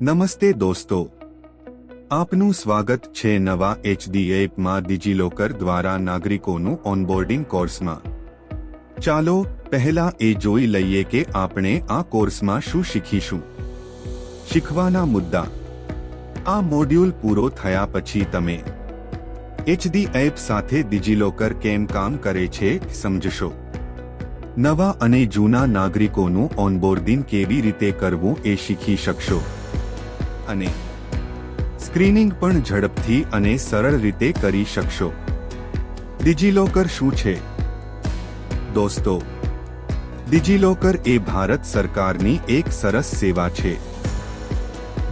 નમસ્તે દોસ્તો, આપનું સ્વાગત છે નવા એચડીએફમાં ડિજિલોકર દ્વારા નાગરિકોનું ઓનબોર્ડિંગ કોર્સમાં। ચાલો પહેલા એ જોઈ લઈએ કે આપણે આ કોર્સમાં શું શીખીશું। શીખવાના મુદ્દા। આ મોડ્યુલ પૂરો થયા પછી તમે એચડીએફ સાથે ડિજિલોકર કેમ કામ કરે છે સમજશો। નવા અને જૂના નાગરિકોનું ઓનબોર્ડિંગ કેવી રીતે કરવું એ શીખી શકશો અને સ્ક્રીનિંગ પણ ઝડપથી અને સરળ રીતે કરી શકશો। ડિજિલોકર શું છે દોસ્તો? ડિજિલોકર એ ભારત સરકારની એક સરસ સેવા છે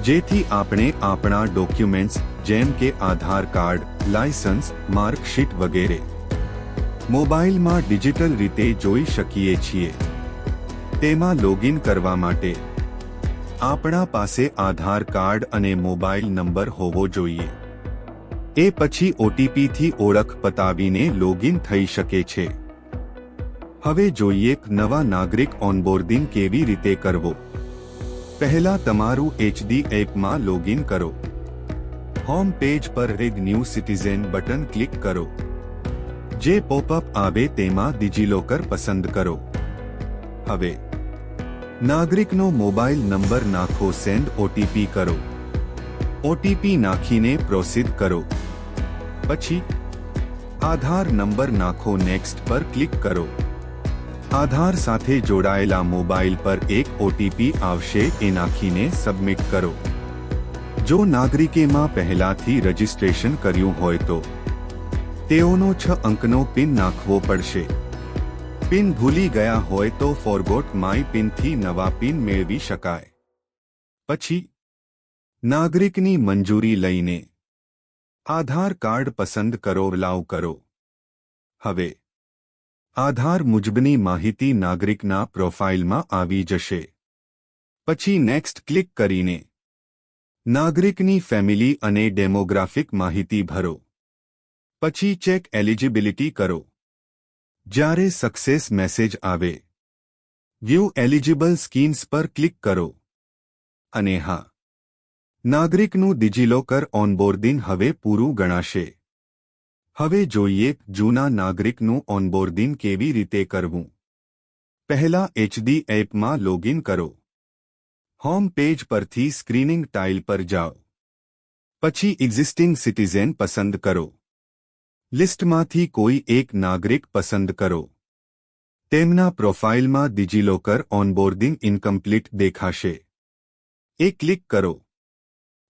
જેથી આપણે આપણા ડોક્યુમેન્ટ્સ જેમ કે આધાર કાર્ડ, લાયસન્સ, માર્કશીટ વગેરે મોબાઈલમાં ડિજિટલ રીતે જોઈ શકીએ છીએ। તેમાં લોગિન કરવા માટે આપણા પાસે આધાર કાર્ડ અને મોબાઈલ નંબર હોવો જોઈએ। એ પછી ઓટીપીથી ઓળખ પતાવીને લોગિન થઈ શકે છે। હવે જોઈએ નવા નાગરિક ઓનબોર્ડિંગ કેવી રીતે કરવો। પહેલા તમારું એચડીએફમાં લોગિન કરો। હોમ પેજ પર rag new citizen button click કરો। જે પોપઅપ આવે તેમાં ડિજિલોકર પસંદ કરો। હવે નાગરિકનો મોબાઈલ નંબર નાખો, સેન્ડ ઓટીપી કરો। ઓટીપી નાખીને પ્રોસીડ કરો। પછી આધાર નંબર નાખો, નેક્સ્ટ પર ક્લિક કરો। આધાર સાથે જોડાયેલા મોબાઈલ પર એક ઓટીપી આવશે, એ નાખીને સબમિટ કરો। જો નાગરિકેમાં પહેલાથી રજિસ્ટ્રેશન કર્યું હોય તો તેઓનો 6 અંકનો પિન નાખવો પડશે। પિન ભૂલી ગયા હોય તો ફોરગોટ માય પિનથી નવા પિન મેળવી શકાય। પછી નાગરિકની મંજૂરી લઈને આધાર કાર્ડ પસંદ કરો, અલાઉ કરો। હવે આધાર મુજબની માહિતી નાગરિકના પ્રોફાઇલમાં આવી જશે। પછી નેક્સ્ટ ક્લિક કરીને નાગરિકની ફેમિલી અને ડેમોગ્રાફિક માહિતી ભરો। પછી ચેક એલિજિબિલિટી કરો। જ્યારે સક્સેસ મેસેજ આવે વ્યૂ એલિજિબલ સ્કીમ્સ પર ક્લિક કરો અને હા, નાગરિકનું ડિજિલોકર ઓનબોર્ડિંગ હવે પૂરું ગણાશે। હવે જોઈએ જૂના નાગરિકનું ઓનબોર્ડિંગ કેવી રીતે કરવું। પહેલા એચડીએફમાં લોગિન કરો। હોમ પેજ પરથી સ્ક્રીનિંગ ટાઇલ પર જાઓ। પછી એક્ઝિસ્ટિંગ સિટીઝન પસંદ કરો। લિસ્ટમાંથી કોઈ એક નાગરિક પસંદ કરો। તેમના પ્રોફાઇલમાં ડિજિલોકર ઓનબોર્ડિંગ ઇનકમ્પ્લીટ દેખાશે। એ ક્લિક કરો।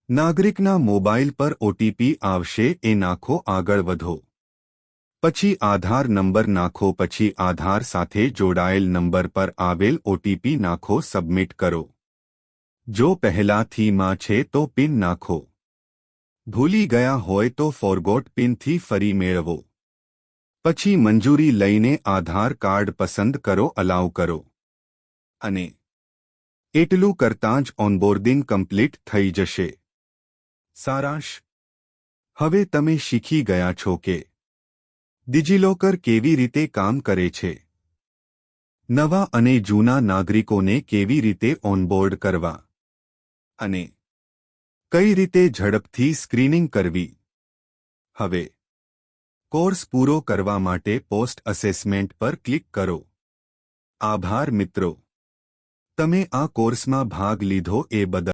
નાગરિકના મોબાઈલ પર ઓટીપી આવશે, એ નાખો, આગળ વધો। પછી આધાર નંબર નાખો। પછી આધાર સાથે જોડાયેલ નંબર પર આવેલ ઓટીપી નાખો, સબમિટ કરો। જો પહેલાથી માં છે તો પિન નાખો। ભૂલી ગયા હોય તો ફોરગોટ પિનથી ફરી મેળવો। પછી મંજૂરી લઈને આધાર કાર્ડ પસંદ કરો, અલાઉ કરો અને એટલું કરતાં જ ઓનબોર્ડિંગ કમ્પ્લીટ થઈ જશે। સારાંશ। હવે તમે શીખી ગયા છો કે ડિજિલોકર કેવી રીતે કામ કરે છે, નવા અને જૂના નાગરિકોને કેવી રીતે ઓનબોર્ડ કરવા અને કઈ રીતે ઝડપથી સ્ક્રીનિંગ કરવી। હવે કોર્સ પૂરો કરવા માટે પોસ્ટ અસેસમેન્ટ પર ક્લિક કરો। આભાર મિત્રો, તમે આ કોર્સમાં ભાગ લીધો એ બદલ।